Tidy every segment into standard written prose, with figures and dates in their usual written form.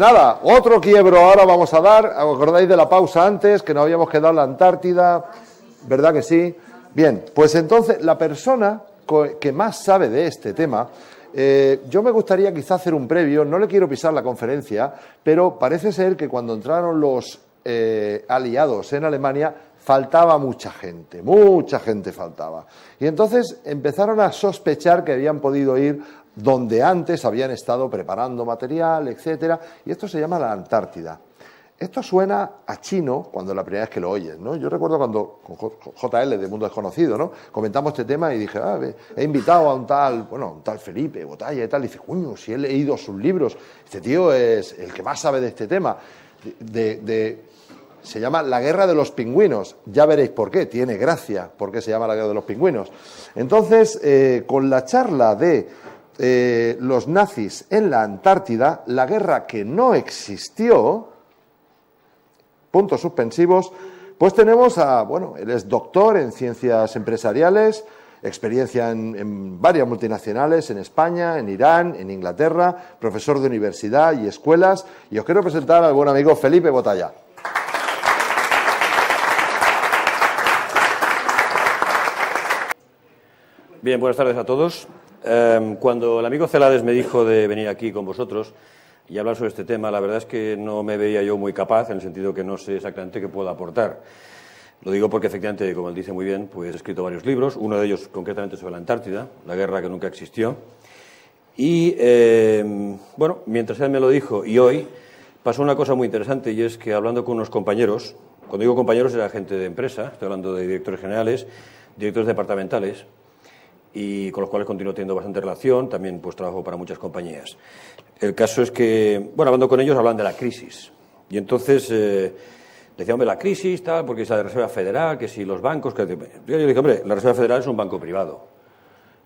nada, otro quiebro ahora vamos a dar. ¿Os acordáis de la pausa antes, que nos habíamos quedado en la Antártida? ¿Verdad que sí? Bien, pues entonces la persona que más sabe de este tema, yo me gustaría quizá hacer un previo, no le quiero pisar la conferencia, pero parece ser que cuando entraron los aliados en Alemania faltaba mucha gente faltaba. Y entonces empezaron a sospechar que habían podido ir donde antes habían estado preparando material, etcétera, y esto se llama la Antártida. Esto suena a chino cuando la primera vez que lo oyes, ¿no? Yo recuerdo cuando con JL de Mundo Desconocido, ¿no? Comentamos este tema y dije, he invitado a un tal Felipe Botalla y tal, y dice, coño, si he leído sus libros, este tío es el que más sabe de este tema, se llama La Guerra de los Pingüinos. Ya veréis por qué, tiene gracia por qué se llama La Guerra de los Pingüinos. Entonces, con la charla de los nazis en la Antártida, la guerra que no existió, puntos suspensivos, pues tenemos él es doctor en ciencias empresariales, experiencia en varias multinacionales, en España, en Irán, en Inglaterra, profesor de universidad y escuelas, y os quiero presentar al buen amigo Felipe Botalla. Bien, buenas tardes a todos. Cuando el amigo Celades me dijo de venir aquí con vosotros y hablar sobre este tema, la verdad es que no me veía yo muy capaz, en el sentido que no sé exactamente qué puedo aportar. Lo digo porque, efectivamente, como él dice muy bien, pues he escrito varios libros, uno de ellos concretamente sobre la Antártida, la guerra que nunca existió. Y, mientras él me lo dijo y hoy, pasó una cosa muy interesante, y es que hablando con unos compañeros, cuando digo compañeros era gente de empresa, estoy hablando de directores generales, directores departamentales, y con los cuales continúo teniendo bastante relación, también pues trabajo para muchas compañías. El caso es que, hablando con ellos, hablan de la crisis. Y entonces decían, hombre, la crisis, tal, porque es la Reserva Federal, que si los bancos... Yo dije, hombre, la Reserva Federal es un banco privado.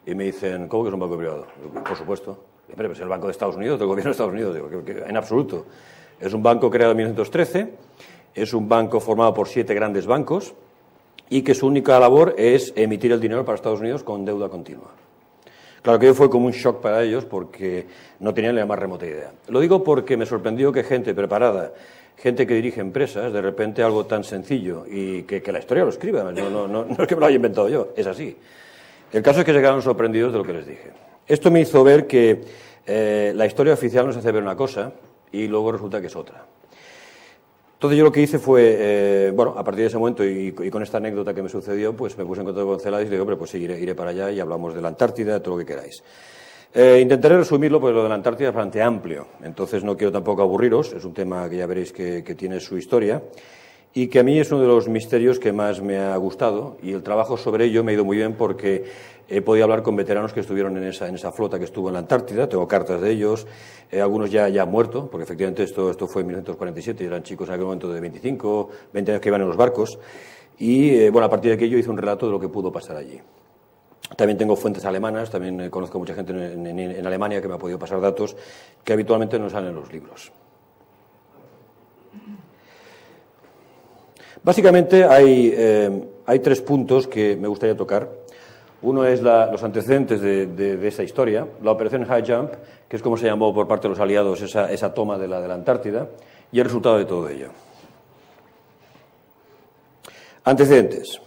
Y me dicen, ¿cómo que es un banco privado? Digo, por supuesto. Hombre, pues es el Banco de Estados Unidos, del gobierno de Estados Unidos. Digo, que en absoluto. Es un banco creado en 1913, es un banco formado por 7 grandes bancos, y que su única labor es emitir el dinero para Estados Unidos con deuda continua. Claro que fue como un shock para ellos porque no tenían la más remota idea. Lo digo porque me sorprendió que gente preparada, gente que dirige empresas, de repente algo tan sencillo y que la historia lo escriba, no es que me lo haya inventado yo, es así. El caso es que se quedaron sorprendidos de lo que les dije. Esto me hizo ver que la historia oficial nos hace ver una cosa y luego resulta que es otra. Entonces yo lo que hice fue, a partir de ese momento y con esta anécdota que me sucedió, pues me puse en contacto con Celades y le digo, hombre, pues sí, iré para allá y hablamos de la Antártida, de todo lo que queráis. Intentaré resumirlo, pues lo de la Antártida es bastante amplio, entonces no quiero tampoco aburriros, es un tema que ya veréis que tiene su historia y que a mí es uno de los misterios que más me ha gustado, y el trabajo sobre ello me ha ido muy bien porque he podido hablar con veteranos que estuvieron en esa flota que estuvo en la Antártida, tengo cartas de ellos, algunos ya han muerto, porque efectivamente esto fue en 1947, y eran chicos en aquel momento de 25, 20 años que iban en los barcos, y a partir de aquello hice un relato de lo que pudo pasar allí. También tengo fuentes alemanas, también conozco mucha gente en Alemania que me ha podido pasar datos que habitualmente no salen en los libros. Básicamente hay 3 puntos que me gustaría tocar. Uno es los antecedentes de esa historia, la operación High Jump, que es como se llamó por parte de los aliados esa toma de la Antártida, y el resultado de todo ello. Antecedentes.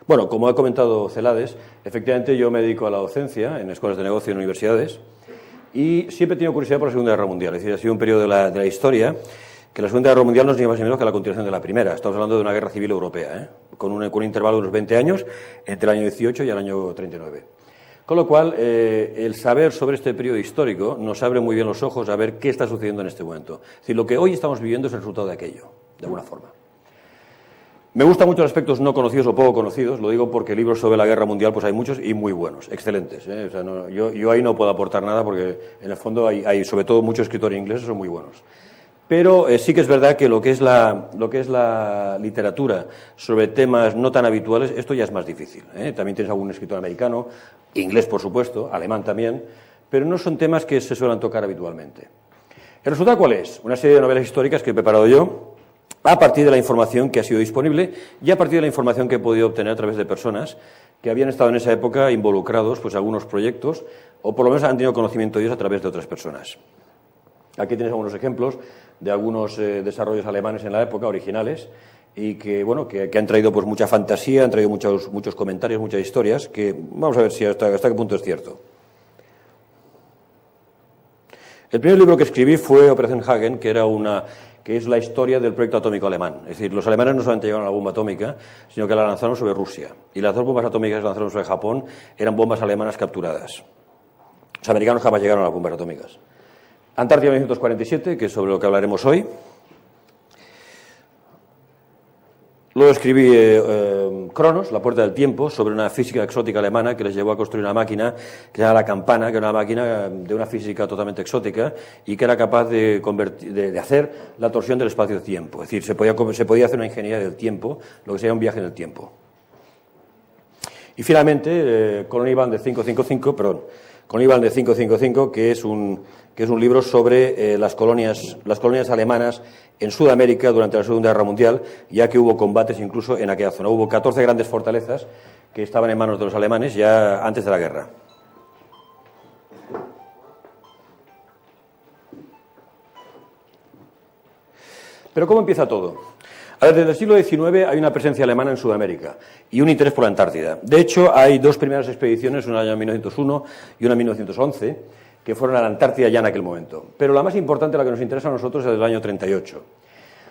Como ha comentado Celades, efectivamente yo me dedico a la docencia en escuelas de negocio y en universidades, y siempre he tenido curiosidad por la Segunda Guerra Mundial. Es decir, ha sido un periodo de la historia que la Segunda Guerra Mundial no es ni más ni menos que la continuación de la primera. Estamos hablando de una guerra civil europea, con un intervalo de unos 20 años entre el año 18 y el año 39. Con lo cual, el saber sobre este periodo histórico nos abre muy bien los ojos a ver qué está sucediendo en este momento. Es decir, lo que hoy estamos viviendo es el resultado de aquello, de alguna forma. Me gustan mucho los aspectos no conocidos o poco conocidos, lo digo porque libros sobre la guerra mundial pues hay muchos y muy buenos, excelentes. O sea, yo ahí no puedo aportar nada porque en el fondo hay sobre todo muchos escritores ingleses son muy buenos. Pero sí que es verdad que lo que es la literatura sobre temas no tan habituales, esto ya es más difícil. También tienes algún escritor americano, inglés por supuesto, alemán también, pero no son temas que se suelen tocar habitualmente. ¿El resultado cuál es? Una serie de novelas históricas que he preparado yo a partir de la información que ha sido disponible y a partir de la información que he podido obtener a través de personas que habían estado en esa época involucrados pues, en algunos proyectos o por lo menos han tenido conocimiento de ellos a través de otras personas. Aquí tenéis algunos ejemplos de algunos desarrollos alemanes en la época, originales, y que, bueno, que han traído pues mucha fantasía, han traído muchos comentarios, muchas historias, que vamos a ver si hasta qué punto es cierto. El primer libro que escribí fue Operación Hagen, que es la historia del proyecto atómico alemán. Es decir, los alemanes no solamente llevaron la bomba atómica, sino que la lanzaron sobre Rusia. Y las dos bombas atómicas que lanzaron sobre Japón eran bombas alemanas capturadas. Los americanos jamás llegaron a las bombas atómicas. Antártida 1947, que es sobre lo que hablaremos hoy. Luego escribí Cronos, la puerta del tiempo, sobre una física exótica alemana que les llevó a construir una máquina que se llama la campana, que era una máquina de una física totalmente exótica y que era capaz de hacer la torsión del espacio-tiempo. Es decir, se podía hacer una ingeniería del tiempo, lo que sería un viaje en el tiempo. Y finalmente, Colonia Band de 555, que es un libro sobre las colonias alemanas en Sudamérica durante la Segunda Guerra Mundial, ya que hubo combates incluso en aquella zona. Hubo 14 grandes fortalezas que estaban en manos de los alemanes ya antes de la guerra. Pero ¿cómo empieza todo? A ver, desde el siglo XIX hay una presencia alemana en Sudamérica y un interés por la Antártida. De hecho, hay dos primeras expediciones, una en el año 1901 y una en 1911, que fueron a la Antártida ya en aquel momento. Pero la más importante, la que nos interesa a nosotros, es del año 38.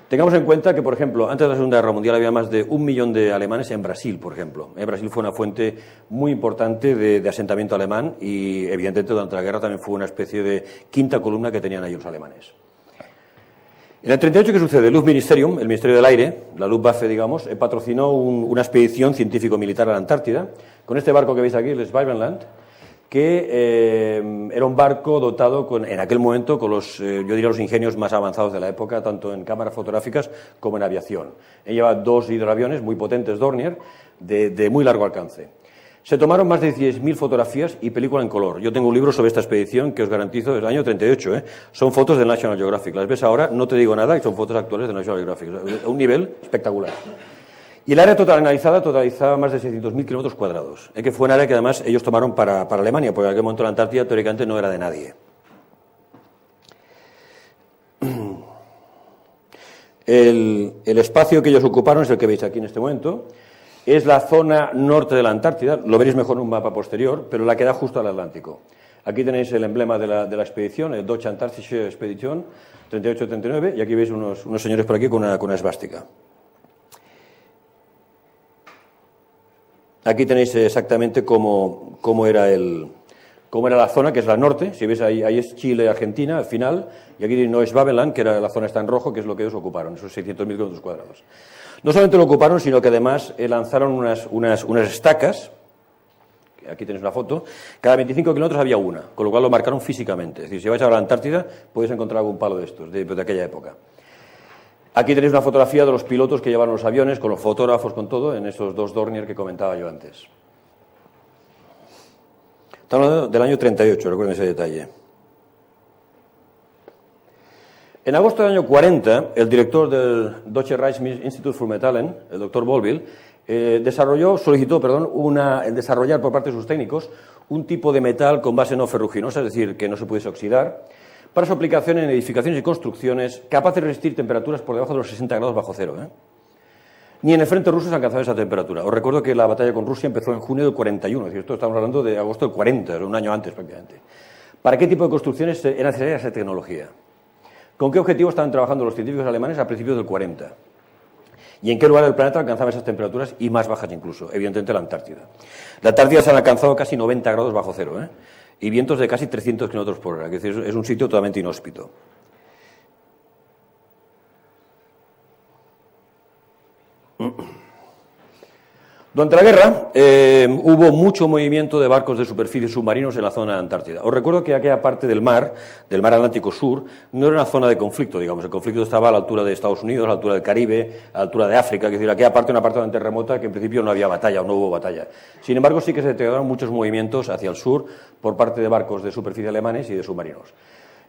Tengamos en cuenta que, por ejemplo, antes de la Segunda Guerra Mundial había más de 1 millón de alemanes en Brasil, por ejemplo. Brasil fue una fuente muy importante de asentamiento alemán y, evidentemente, durante la guerra también fue una especie de quinta columna que tenían ahí los alemanes. En el 38, ¿qué sucede? El Luftministerium, el Ministerio del Aire, la Luftwaffe, digamos, patrocinó una expedición científico-militar a la Antártida, con este barco que veis aquí, el Schwabenland, que era un barco dotado en aquel momento con los ingenios más avanzados de la época, tanto en cámaras fotográficas como en aviación. Lleva 2 hidroaviones muy potentes Dornier de muy largo alcance. Se tomaron más de 10.000 fotografías y película en color. Yo tengo un libro sobre esta expedición que os garantizo del año 38. Son fotos de National Geographic. Las ves ahora, no te digo nada, y son fotos actuales de National Geographic. A un nivel espectacular. Y el área total analizada totalizaba más de 600.000 kilómetros cuadrados, que fue un área que además ellos tomaron para Alemania, porque en aquel momento la Antártida teóricamente no era de nadie. El espacio que ellos ocuparon es el que veis aquí en este momento. Es la zona norte de la Antártida, lo veréis mejor en un mapa posterior, pero la que da justo al Atlántico. Aquí tenéis el emblema de la expedición, el Deutsche Antarktische Expedition 38-39, y aquí veis unos señores por aquí con una esvástica. Aquí tenéis exactamente cómo era la zona, que es la norte. Si veis ahí es Chile, Argentina, al final. Y aquí no es Schwabenland, que era la zona está en rojo, que es lo que ellos ocuparon, esos 600.000 kilómetros cuadrados. No solamente lo ocuparon, sino que además lanzaron unas estacas. Aquí tenéis una foto. Cada 25 kilómetros había una, con lo cual lo marcaron físicamente. Es decir, si vais a la Antártida, podéis encontrar algún palo de estos, de aquella época. Aquí tenéis una fotografía de los pilotos que llevaron los aviones, con los fotógrafos, con todo, en esos 2 Dornier que comentaba yo antes. Estamos hablando del año 38, recuerden ese detalle. En agosto del año 40, el director del Deutsche Reichsinstitut für Metallen, el doctor Bollwil, solicitó desarrollar por parte de sus técnicos un tipo de metal con base no ferruginosa, es decir, que no se pudiese oxidar, para su aplicación en edificaciones y construcciones, capaz de resistir temperaturas por debajo de los 60 grados bajo cero. Ni en el frente ruso se ha alcanzado esa temperatura. Os recuerdo que la batalla con Rusia empezó en junio del 41, es decir, esto estamos hablando de agosto del 40, un año antes prácticamente. ¿Para qué tipo de construcciones era necesaria esa tecnología? ¿Con qué objetivo estaban trabajando los científicos alemanes a principios del 40? ¿Y en qué lugar del planeta alcanzaban esas temperaturas y más bajas incluso? Evidentemente la Antártida. La Antártida se han alcanzado casi 90 grados bajo cero, y vientos de casi 300 kilómetros por hora, es decir, es un sitio totalmente inhóspito. Durante la guerra hubo mucho movimiento de barcos de superficie submarinos en la zona de Antártida. Os recuerdo que aquella parte del mar Atlántico Sur, no era una zona de conflicto, digamos. El conflicto estaba a la altura de Estados Unidos, a la altura del Caribe, a la altura de África. Es decir, aquella parte era una parte bastante remota que en principio no había batalla o no hubo batalla. Sin embargo, sí que se detectaron muchos movimientos hacia el sur por parte de barcos de superficie alemanes y de submarinos.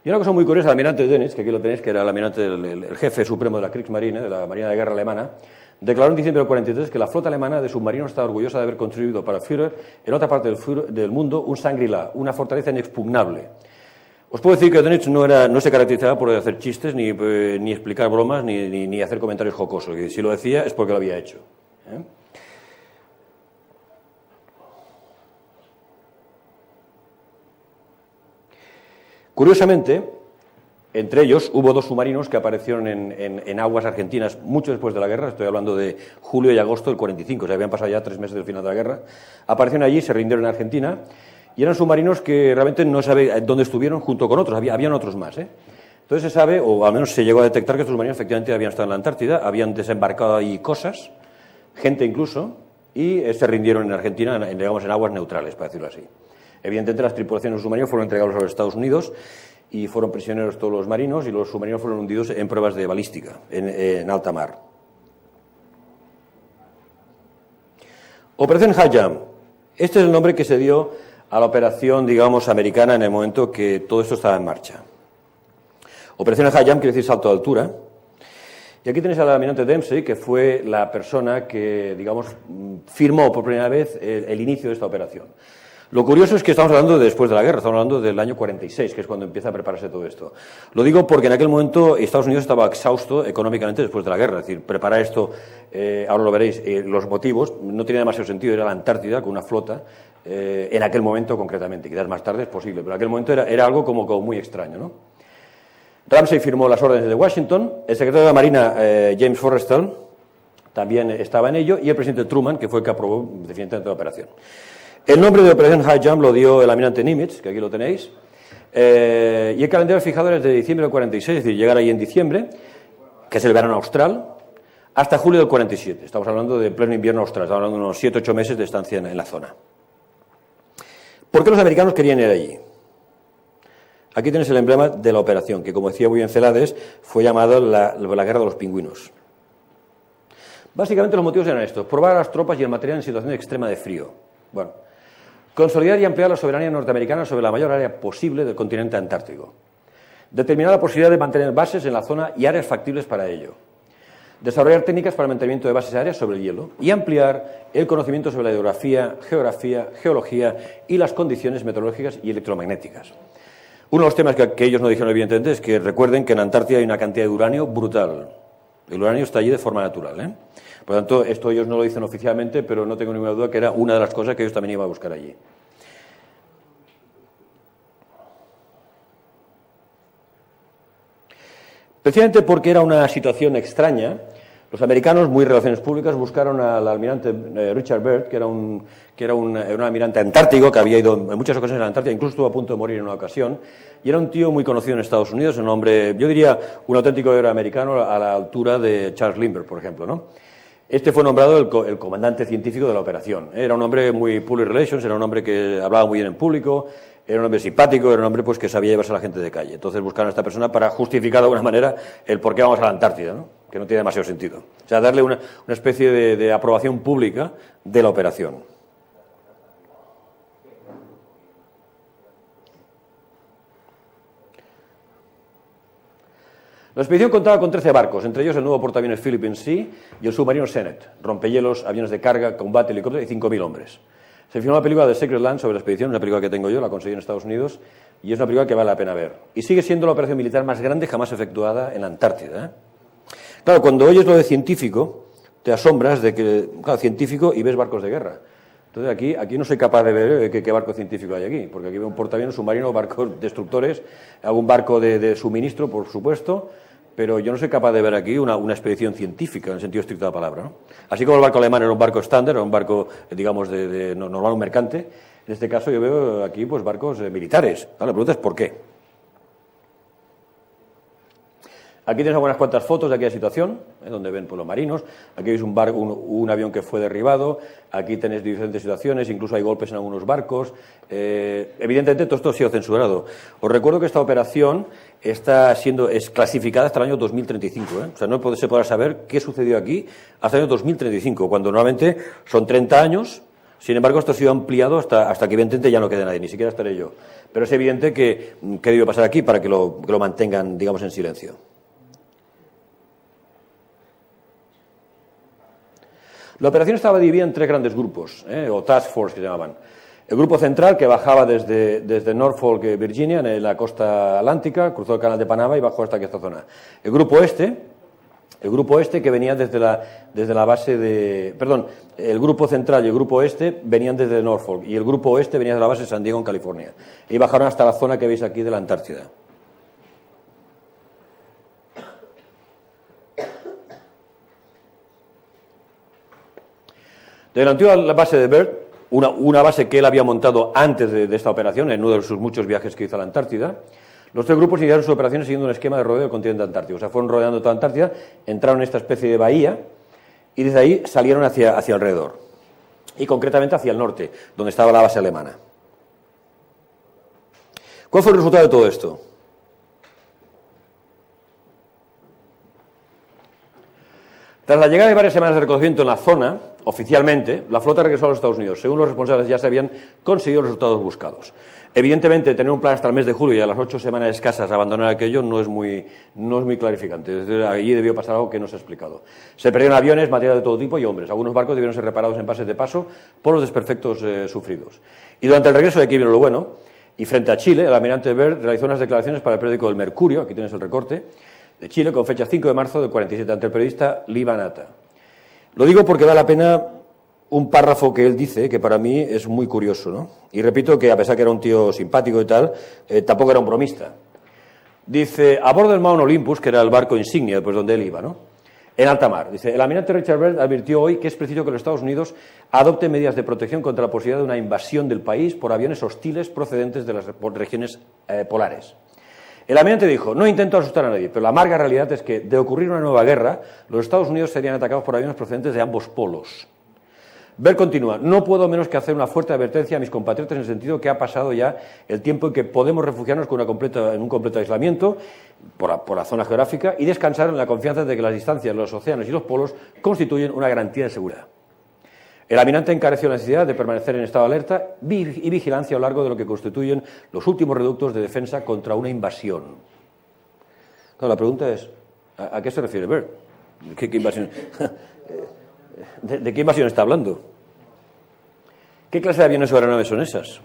Y una cosa muy curiosa, el almirante Dönitz, que aquí lo tenéis, que era el jefe supremo de la Kriegsmarine, de la Marina de Guerra alemana, declaró en diciembre del 43 que la flota alemana de submarinos estaba orgullosa de haber construido para el Führer en otra parte del mundo un Shangri-La, una fortaleza inexpugnable. Os puedo decir que Dönitz no se caracterizaba por hacer chistes, ni explicar bromas, ni hacer comentarios jocosos. Y si lo decía es porque lo había hecho. Curiosamente, entre ellos hubo 2 submarinos que aparecieron en aguas argentinas mucho después de la guerra. Estoy hablando de julio y agosto del 45, o sea, habían pasado ya 3 meses del final de la guerra. Aparecieron allí, se rindieron en Argentina, y eran submarinos que realmente no se sabe dónde estuvieron junto con otros, habían otros más. Entonces se sabe, o al menos se llegó a detectar, que estos submarinos efectivamente habían estado en la Antártida, habían desembarcado ahí cosas, gente incluso, y se rindieron en Argentina, digamos, en aguas neutrales, para decirlo así. Evidentemente las tripulaciones de los submarinos fueron entregados a los Estados Unidos y fueron prisioneros todos los marinos, y los submarinos fueron hundidos en pruebas de balística en alta mar. Operación Hayam. Este es el nombre que se dio a la operación, digamos, americana en el momento que todo esto estaba en marcha. Operación Hayam quiere decir salto de altura. Y aquí tenéis al almirante Dempsey, que fue la persona que, digamos, firmó por primera vez el inicio de esta operación. Lo curioso es que estamos hablando de después de la guerra, estamos hablando del año 46, que es cuando empieza a prepararse todo esto. Lo digo porque en aquel momento Estados Unidos estaba exhausto económicamente después de la guerra. Es decir, preparar esto, ahora lo veréis, los motivos, no tenía demasiado sentido. Era la Antártida con una flota, en aquel momento concretamente, quizás más tarde es posible, pero en aquel momento era algo como muy extraño, ¿no? Ramsey firmó las órdenes de Washington, el secretario de la Marina, James Forrestal, también estaba en ello, y el presidente Truman, que fue el que aprobó definitivamente la operación. El nombre de Operación Hayam lo dio el almirante Nimitz, que aquí lo tenéis, y el calendario fijado era desde diciembre del 46, es decir, llegar ahí en diciembre, que es el verano austral, hasta julio del 47. Estamos hablando de pleno invierno austral, estamos hablando de unos 7-8 meses de estancia en la zona. ¿Por qué los americanos querían ir allí? Aquí tenéis el emblema de la operación, que, como decía muy bien Celades, fue llamado la Guerra de los Pingüinos. Básicamente los motivos eran estos: probar a las tropas y el material en situación extrema de frío. Bueno, consolidar y ampliar la soberanía norteamericana sobre la mayor área posible del continente antártico. Determinar la posibilidad de mantener bases en la zona y áreas factibles para ello. Desarrollar técnicas para el mantenimiento de bases aéreas sobre el hielo y ampliar el conocimiento sobre la hidrografía, geografía, geología y las condiciones meteorológicas y electromagnéticas. Uno de los temas que ellos no dijeron, evidentemente, es que recuerden que en Antártida hay una cantidad de uranio brutal. El uranio está allí de forma natural, Por lo tanto, esto ellos no lo dicen oficialmente, pero no tengo ninguna duda que era una de las cosas que ellos también iban a buscar allí. Precisamente porque era una situación extraña, los americanos, muy relaciones públicas, buscaron al almirante Richard Byrd, que era un almirante antártico que había ido en muchas ocasiones a la Antártida, incluso estuvo a punto de morir en una ocasión, y era un tío muy conocido en Estados Unidos, un hombre, yo diría, un auténtico héroe americano a la altura de Charles Lindbergh, por ejemplo, ¿no? Este fue nombrado el comandante científico de la operación. Era un hombre muy public relations, era un hombre que hablaba muy bien en público, era un hombre simpático, era un hombre pues que sabía llevarse a la gente de calle. Entonces buscaron a esta persona para justificar de alguna manera el por qué vamos a la Antártida, ¿no? Que no tiene demasiado sentido. O sea, darle una especie de aprobación pública de la operación. La expedición contaba con 13 barcos, entre ellos el nuevo portaaviones Philippine Sea y el submarino Senet, rompehielos, aviones de carga, combate, helicópteros y 5.000 hombres. Se filmó la película de Secret Land sobre la expedición, una película que tengo yo, la conseguí en Estados Unidos, y es una película que vale la pena ver. Y sigue siendo la operación militar más grande jamás efectuada en la Antártida. Claro, cuando oyes lo de científico, te asombras de que, claro, científico y ves barcos de guerra. Entonces aquí no soy capaz de ver qué barco científico hay aquí, porque aquí veo un portaaviones, submarino, barcos destructores, algún barco de suministro, por supuesto, pero yo no soy capaz de ver aquí una expedición científica, en el sentido estricto de la palabra, ¿no? Así como el barco alemán era un barco estándar, era un barco, digamos, de normal, un mercante, en este caso yo veo aquí pues barcos militares. La pregunta es ¿por qué? Aquí tenéis algunas cuantas fotos de aquella situación, donde ven pues, los marinos. Aquí veis un avión que fue derribado. Aquí tenéis diferentes situaciones, incluso hay golpes en algunos barcos. Evidentemente todo esto ha sido censurado. Os recuerdo que esta operación es clasificada hasta el año 2035. O sea, no se podrá saber qué sucedió aquí hasta el año 2035, cuando normalmente son 30 años. Sin embargo, esto ha sido ampliado hasta que evidentemente ya no quede nadie, ni siquiera estaré yo. Pero es evidente que debió pasar aquí para que lo mantengan, digamos, en silencio. La operación estaba dividida en 3 grandes grupos, o task force que se llamaban. El grupo central, que bajaba desde Norfolk, Virginia, en la costa atlántica, cruzó el canal de Panamá y bajó hasta esta zona. El grupo este, que venía desde la base de... Perdón, el grupo central y el grupo este venían desde Norfolk, y el grupo oeste venía de la base de San Diego, en California. Y bajaron hasta la zona que veis aquí de la Antártida. De la antigua base de Byrd, una base que él había montado antes de esta operación, en uno de sus muchos viajes que hizo a la Antártida, los tres grupos iniciaron sus operaciones siguiendo un esquema de rodeo del continente antártico. O sea, fueron rodeando toda Antártida, entraron en esta especie de bahía y desde ahí salieron hacia alrededor. Y concretamente hacia el norte, donde estaba la base alemana. ¿Cuál fue el resultado de todo esto? Tras la llegada de varias semanas de reconocimiento en la zona, oficialmente, la flota regresó a los Estados Unidos. Según los responsables, ya se habían conseguido los resultados buscados. Evidentemente, tener un plan hasta el mes de julio y a las 8 semanas escasas abandonar aquello no es muy clarificante. Allí debió pasar algo que no se ha explicado. Se perdieron aviones, material de todo tipo y hombres. Algunos barcos debieron ser reparados en pases de paso por los desperfectos sufridos. Y durante el regreso, de aquí viene lo bueno, y frente a Chile, el almirante Byrd realizó unas declaraciones para el periódico El Mercurio, aquí tienes el recorte, de Chile, con fecha 5 de marzo del 47, ante el periodista Lee Banata. Lo digo porque vale la pena un párrafo que él dice, que para mí es muy curioso, ¿no? Y repito que, a pesar que era un tío simpático y tal, tampoco era un bromista. Dice, a bordo del Mount Olympus, que era el barco insignia, pues donde él iba, ¿no?, en alta mar. Dice, el almirante Richard Byrd advirtió hoy que es preciso que los Estados Unidos adopten medidas de protección contra la posibilidad de una invasión del país por aviones hostiles procedentes de las regiones polares. El almirante dijo, no intento asustar a nadie, pero la amarga realidad es que, de ocurrir una nueva guerra, los Estados Unidos serían atacados por aviones procedentes de ambos polos. Byrd continúa, no puedo menos que hacer una fuerte advertencia a mis compatriotas en el sentido que ha pasado ya el tiempo en que podemos refugiarnos en un completo aislamiento por la zona geográfica y descansar en la confianza de que las distancias, los océanos y los polos constituyen una garantía de seguridad. El almirante encareció la necesidad de permanecer en estado de alerta y vigilancia a lo largo de lo que constituyen los últimos reductos de defensa contra una invasión. Claro, la pregunta es, ¿a qué se refiere Byrd? ¿Qué invasión? ¿De qué invasión está hablando? ¿Qué clase de aviones o aeronaves son esas?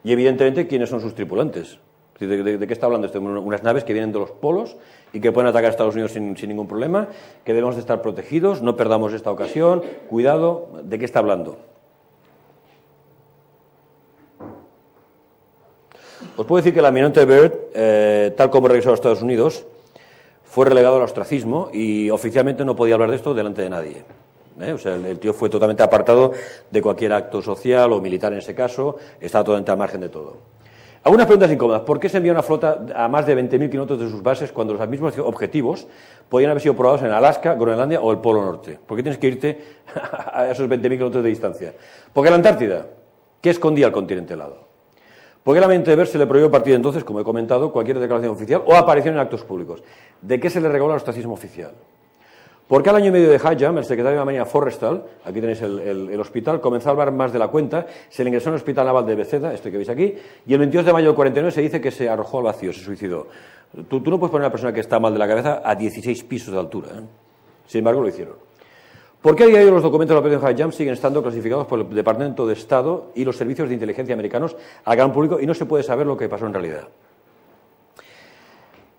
Y evidentemente, ¿quiénes son sus tripulantes? ¿De qué está hablando esto? Unas naves que vienen de los polos y que pueden atacar a Estados Unidos sin ningún problema, que debemos de estar protegidos, no perdamos esta ocasión, cuidado. ¿De qué está hablando? Os puedo decir que el almirante Byrd, tal como regresó a los Estados Unidos, fue relegado al ostracismo y oficialmente no podía hablar de esto delante de nadie. O sea, el tío fue totalmente apartado de cualquier acto social o militar en ese caso, estaba totalmente al margen de todo. Algunas preguntas incómodas. ¿Por qué se envía una flota a más de 20.000 kilómetros de sus bases cuando los mismos objetivos podían haber sido probados en Alaska, Groenlandia o el Polo Norte? ¿Por qué tienes que irte a esos 20.000 kilómetros de distancia? ¿Por qué la Antártida? ¿Qué escondía el continente helado? ¿Por qué al almirante Byrd se le prohibió a partir de entonces, como he comentado, cualquier declaración oficial o aparición en actos públicos? ¿De qué se le reguló el ostracismo oficial? ¿Por qué al año y medio de High Jump, el secretario de Marina Forrestal, aquí tenéis el hospital, comenzó a hablar más de la cuenta, se le ingresó en el hospital naval de Bethesda, este que veis aquí, y el 22 de mayo del 49 se dice que se arrojó al vacío, se suicidó. Tú no puedes poner a una persona que está mal de la cabeza a 16 pisos de altura, ¿eh? Sin embargo, lo hicieron. ¿Por qué a día de hoy los documentos de la operación High Jump siguen estando clasificados por el Departamento de Estado y los servicios de inteligencia americanos al gran público y no se puede saber lo que pasó en realidad?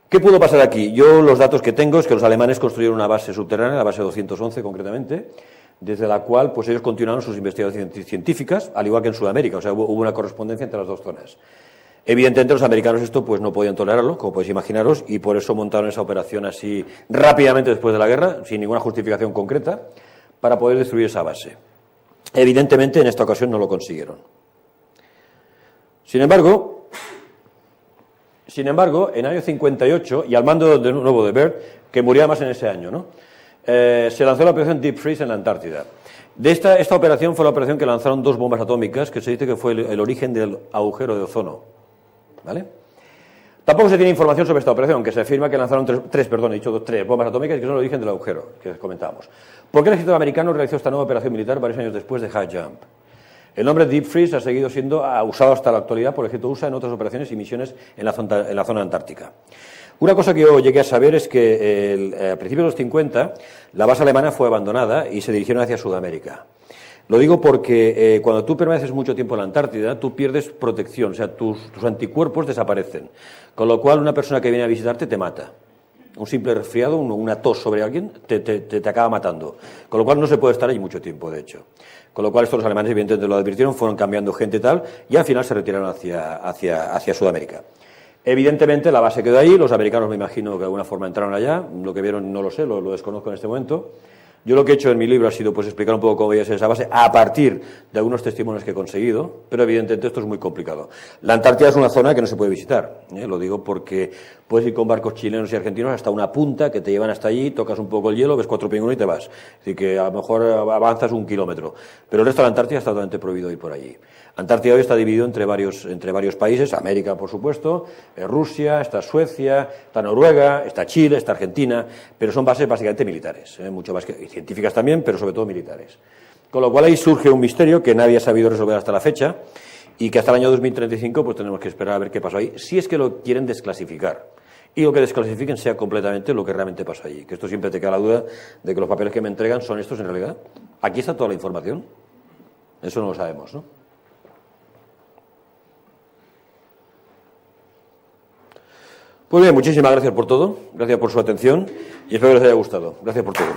¿Qué pudo pasar aquí? Yo los datos que tengo es que los alemanes construyeron una base subterránea, la base 211 concretamente, desde la cual pues ellos continuaron sus investigaciones científicas, al igual que en Sudamérica, o sea, hubo una correspondencia entre las dos zonas. Evidentemente los americanos esto pues no podían tolerarlo, como podéis imaginaros, y por eso montaron esa operación así rápidamente después de la guerra, sin ninguna justificación concreta, para poder destruir esa base. Evidentemente en esta ocasión no lo consiguieron. Sin embargo, en el año 58, y al mando de nuevo de Byrd, que murió además en ese año, ¿no?, se lanzó la operación Deep Freeze en la Antártida. Esta operación fue la operación que lanzaron 2 bombas atómicas, que se dice que fue el origen del agujero de ozono. ¿Vale? Tampoco se tiene información sobre esta operación, aunque se afirma que lanzaron tres bombas atómicas que son el origen del agujero, que comentábamos. ¿Por qué el ejército americano realizó esta nueva operación militar varios años después de High Jump? El nombre Deep Freeze ha seguido siendo usado hasta la actualidad por el ejército USA en otras operaciones y misiones en la zona antártica. Una cosa que yo llegué a saber es que a principios de los 50 la base alemana fue abandonada y se dirigieron hacia Sudamérica. Lo digo porque cuando tú permaneces mucho tiempo en la Antártida, tú pierdes protección, o sea, tus anticuerpos desaparecen. Con lo cual, una persona que viene a visitarte te mata. Un simple resfriado, una tos sobre alguien, te acaba matando. Con lo cual, no se puede estar ahí mucho tiempo, de hecho. Con lo cual, estos los alemanes, evidentemente, lo advirtieron, fueron cambiando gente y tal, y al final se retiraron hacia Sudamérica. Evidentemente, la base quedó ahí, los americanos me imagino que de alguna forma entraron allá, lo que vieron no lo sé, lo desconozco en este momento. Yo lo que he hecho en mi libro ha sido pues explicar un poco cómo veía esa base a partir de algunos testimonios que he conseguido, pero evidentemente esto es muy complicado. La Antártida es una zona que no se puede visitar, lo digo porque puedes ir con barcos chilenos y argentinos hasta una punta que te llevan hasta allí, tocas un poco el hielo, ves 4 pingüinos y te vas. Es decir, que a lo mejor avanzas 1 kilómetro, pero el resto de la Antártida está totalmente prohibido ir por allí. Antártida hoy está dividido entre varios países, América, por supuesto, Rusia, está Suecia, está Noruega, está Chile, está Argentina, pero son bases básicamente militares, mucho más que científicas también, pero sobre todo militares. Con lo cual ahí surge un misterio que nadie ha sabido resolver hasta la fecha y que hasta el año 2035 pues tenemos que esperar a ver qué pasó ahí, si es que lo quieren desclasificar. Y lo que desclasifiquen sea completamente lo que realmente pasó allí. Que esto siempre te queda la duda de que los papeles que me entregan son estos en realidad. Aquí está toda la información. Eso no lo sabemos, ¿no? Pues bien, muchísimas gracias por todo, gracias por su atención y espero que les haya gustado. Gracias por todo.